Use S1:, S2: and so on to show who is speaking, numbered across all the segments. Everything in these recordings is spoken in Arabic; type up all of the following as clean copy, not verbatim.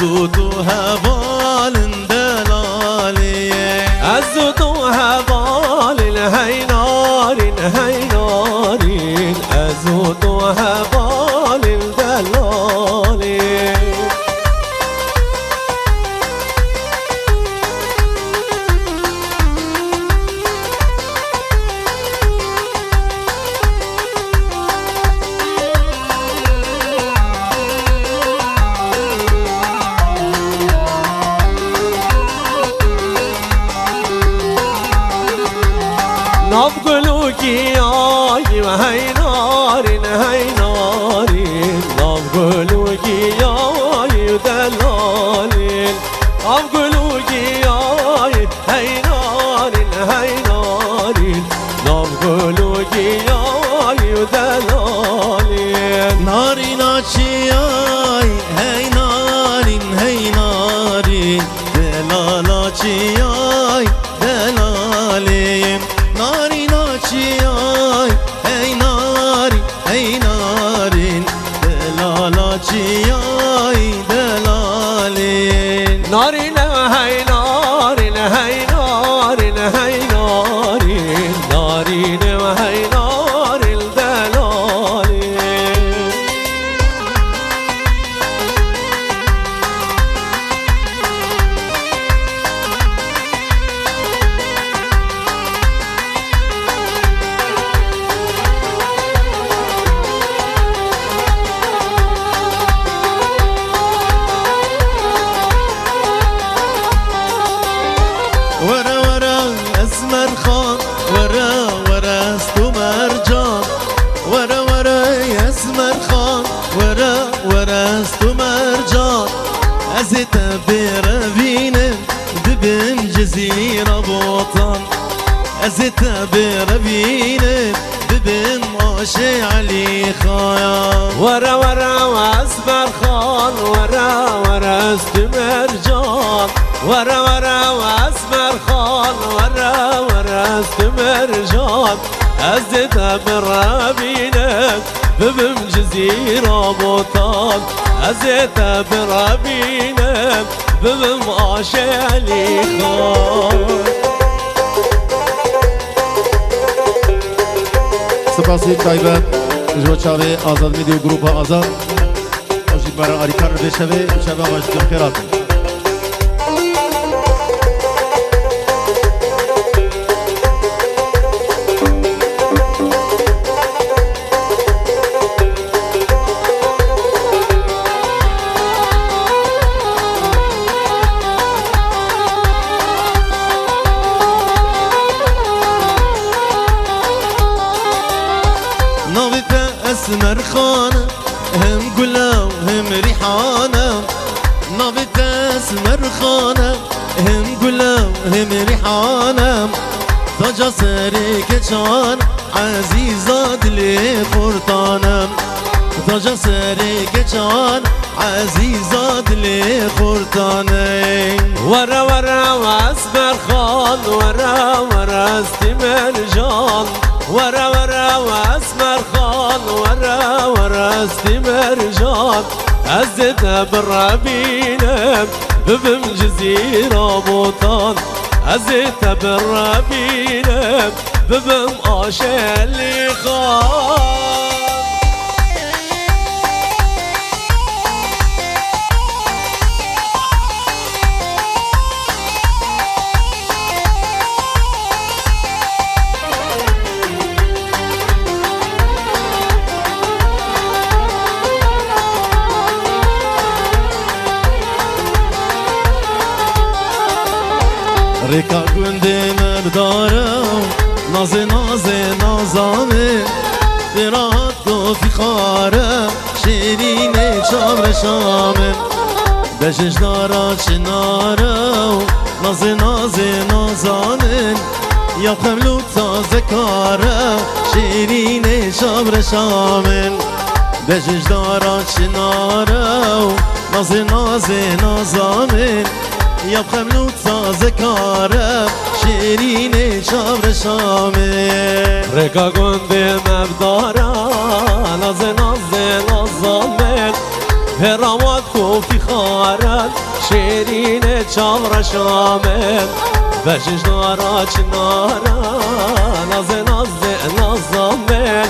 S1: زودو هبال دلالي
S2: أزودو هبال الهينارين هينارين أزودو هبال الدلالي نبقلوكي ياي وهينارين هينارين نبقلوكي ياي دلالين نبقلوكي ياي هينارين هينارين نبقلوكي ياي دلالين
S1: ناري ناچياي هي نارين هي نارين دلالاتياي دلالين ناري ناچياي هي نارين هي نارين دلالاتياي دلالين
S2: نارين هينارين هينارين هينارين نارين وهينارين دلالين
S1: ورا ورا اسمر خان ورا ورا استو مرجان ورا ورا اسمر خان ورا ورا استو مرجان ازت بربينم ببن جزيرة بوطن ازت بربينم ببن ماشي علي خايا
S2: ورا ورا واسمر خان ورا ورا استمرجان ورا ورا واسمر خان ورا ورا استمرجان ازت بربينك ببم جزيرة بوطن ازت بربينك ببم ماشي علي خان
S1: سپاسی تایبت جو چاوی آزاد میدیو گروپ آزاد آجید برای آریکار رو بشوی شبه آجید خیرات اسمر خانه هم گلا و هم ریحانه نابت اسمر خانه هم گلا و هم ریحانه تاجا سری کچان عزیزا دلی خورتانم تاجا سری کچان عزیزا دلی خورتانه
S2: ورا ورا واسمر خان ورا ورا استمرجان ورا ورا واسمر خان ورا ورا استمرجان ازت بربينك ببم جزيرة بوطن ازت بربينك ببم آشالي خان
S1: ریکا گنده مردارم ناز ناز نازامه براحت گفتی خارم شیرین چابر شامه بشش دارا چنارم ناز ناز نازامه یا خملو تازه کارم شیرین چابر شامه بشش دارا چنارم ناز ناز نازامه یا خملو تازه کارم شیرین چابر شامه
S2: رکا گنده مبدارا ناز ناز نازامن هرامات کوفی خارن شیرین چال رشامن بشش دارا چنارا ناز ناز نازامن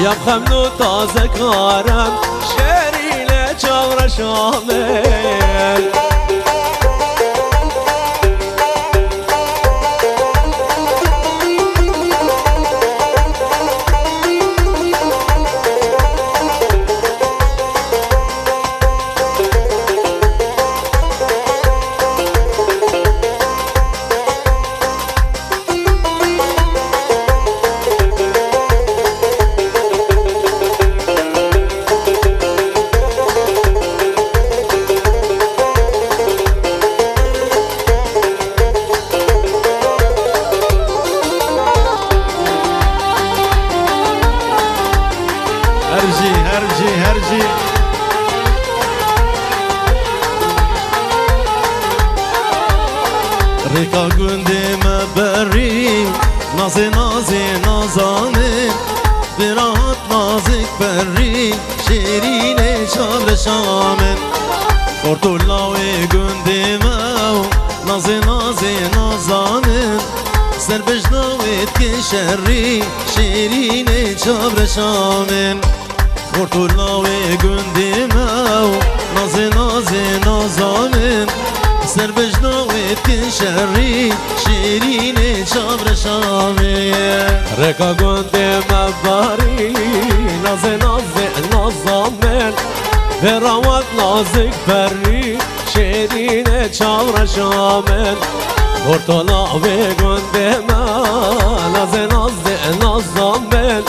S2: یبخم نو تازه کارن شیرین چال رشامن
S1: هرجي ريكا قندي ما بري نازي نازي نازاني برات نازك بري شيرين شال شامن قرطولاوي قندي ما نازي نازي نازاني سربجناوي تكشري شيرين شال شامن قرطولاوي قندي ما نازي نازي نازاني سربجناوي تكشري شيرين شابر شامي
S2: ركا قندي مباري نازي نازي نازامن براوات نازك بري شيرين شابر شامن قرطولاوي قندي ما نازي نازي نازامن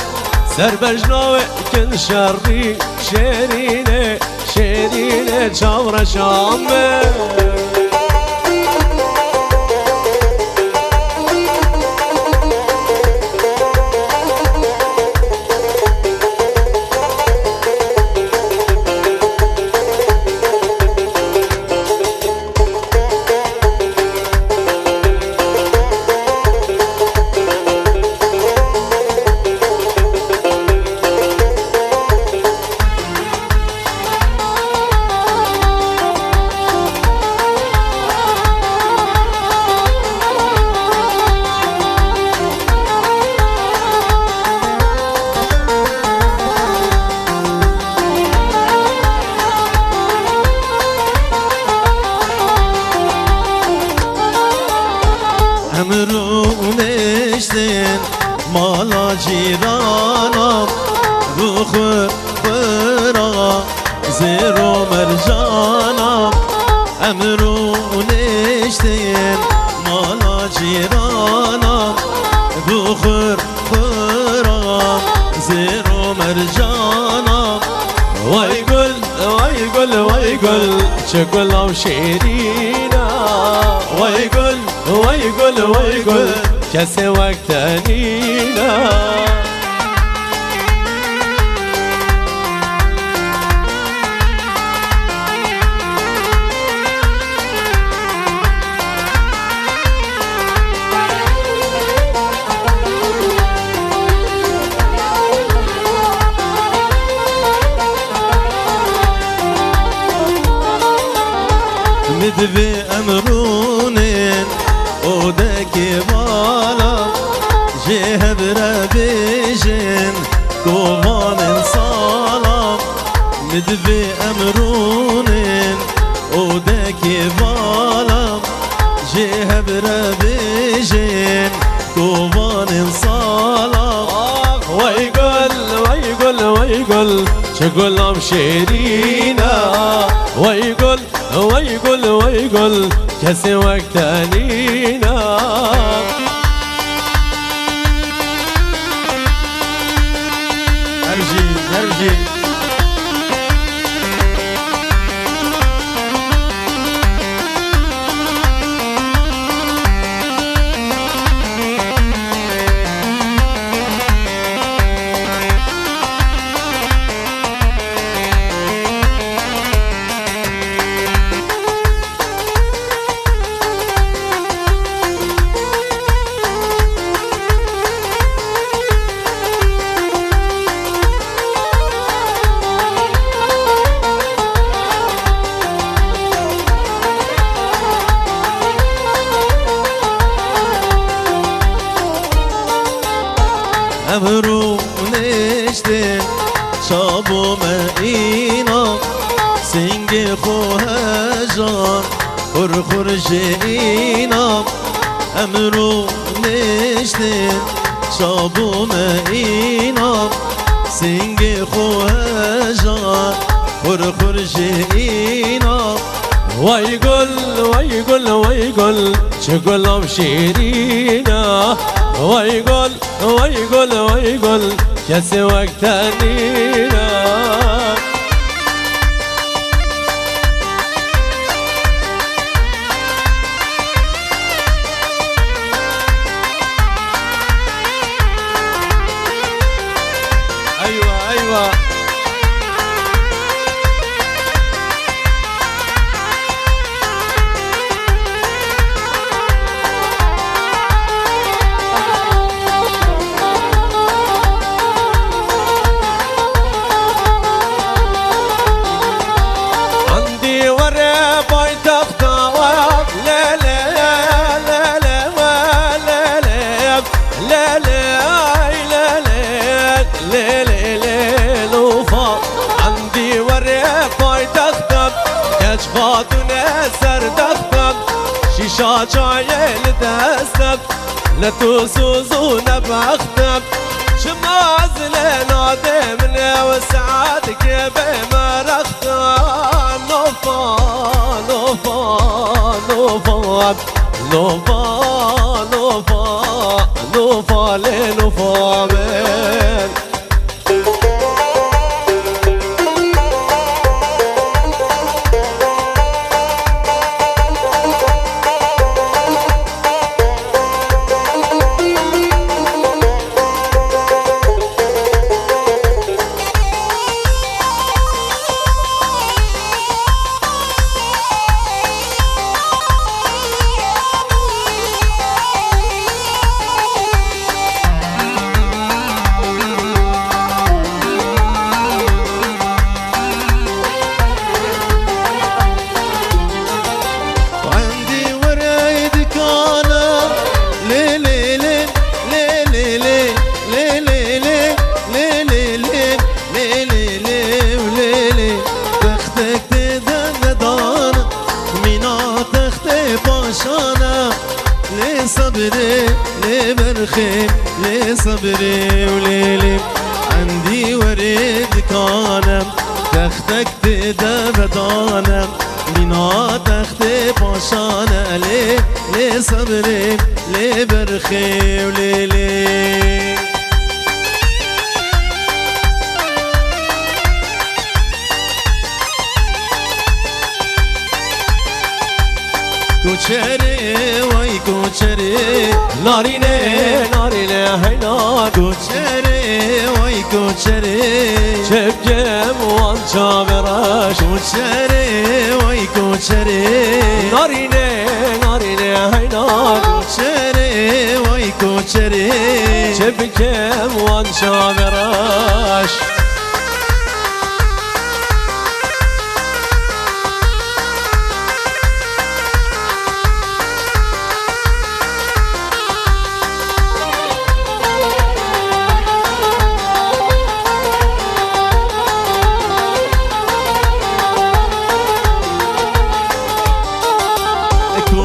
S2: سربجناوي تكشري شيرين شيرين شابر شامن
S1: مالا جيرانم روخ فرا زيرو مرجانم امرو نشتين مالا جيرانم روخ فرا زيرو مرجانم
S2: ويقول ويقول ويقول شكل او شيرينا ويقول ويقول ويقول كسي وقتانينا
S1: مدبي أمرونين ودكي بالا جهب ربيجين قومان صالام مدبي أمرونين ودكي بالا جهب ربيجين قومان صالام
S2: ويقول ويقول ويقول شكل ام شيرينا ويقول ويقول ويقول كسي وقتانينا
S1: هرجي سنگ خوهجان خور جینام امرو نشتن شابو اینام سنگ خوهجان خور جینام
S2: وای گل وای گل وای گل چه گلم شیرینا وای گل وای گل وای گل کسی وقت نینا ايوه ايوه خاتون سر دختم شیشا چایل دستم لتو سوزون بختم شمازل نادم و سعادك بمرختم نوفا نوفا نوفا نوفا نوفا نوفا لنوفا من صبري لبرخي لصبري وليلي عندي ورد كانم تختك تدبدانم بنا تخت باشانه لصبري لبرخي وليلي کوچره وای کوچره نارینه نارینه هینا
S1: کوچره وای کوچره
S2: چبگم وان چاورش
S1: کوچره وای کوچره
S2: نارینه نارینه هینا
S1: کوچره وای کوچره
S2: چبگم وان چاورش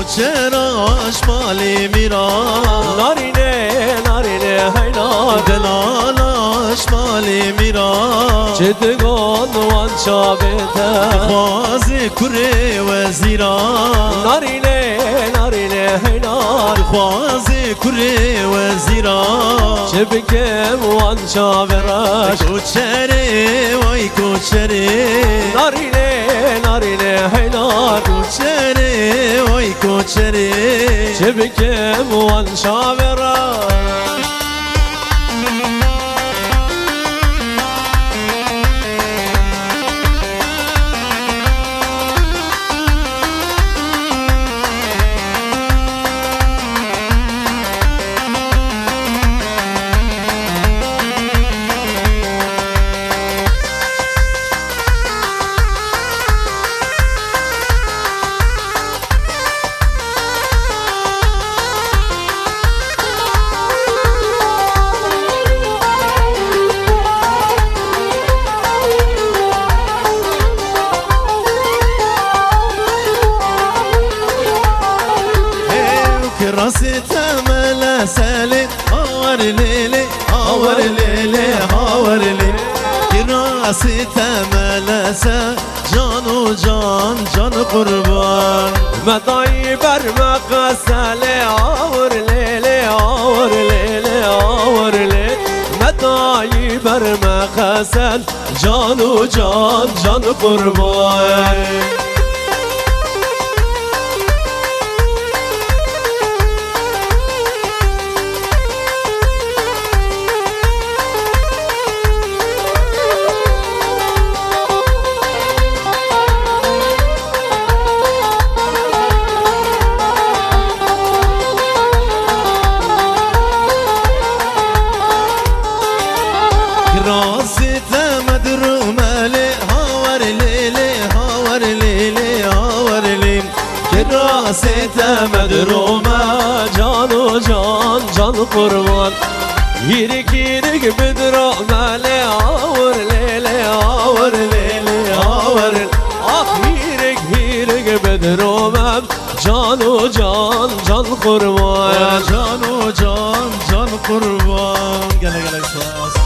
S1: کوچراش مالی میران
S2: نارینه نارینه هینا
S1: دلالاش مالی میران
S2: چه دگان وان چابته
S1: خوازی کره وزیران
S2: نارینه نارینه هینا
S1: خوازی کره وزیران
S2: چه بگم وان چاورش
S1: کوچره وای کوچره
S2: نارینه نارینه هینا
S1: کوچره وای کوچره
S2: چه بگم وان چاورش
S1: Kirası temele seli Havar lili Havar lili Havar lili Kirası temele se Canu can can kurban
S2: مدعي برمق سالي عور ليلي عور ليلي عور ليلي مدعي برمق سال جانو جان جان قربان
S1: Kirası temedrumeli Havar lili Havar lili Havar lili Kirası
S2: مدرومة جانو جان جان قربان يرك يرك بدرومة لي عور ليلي عور ليلي عور يرك يرك بدرومة جانو جان جان قربان
S1: Canu can can kurban Gele gele sağ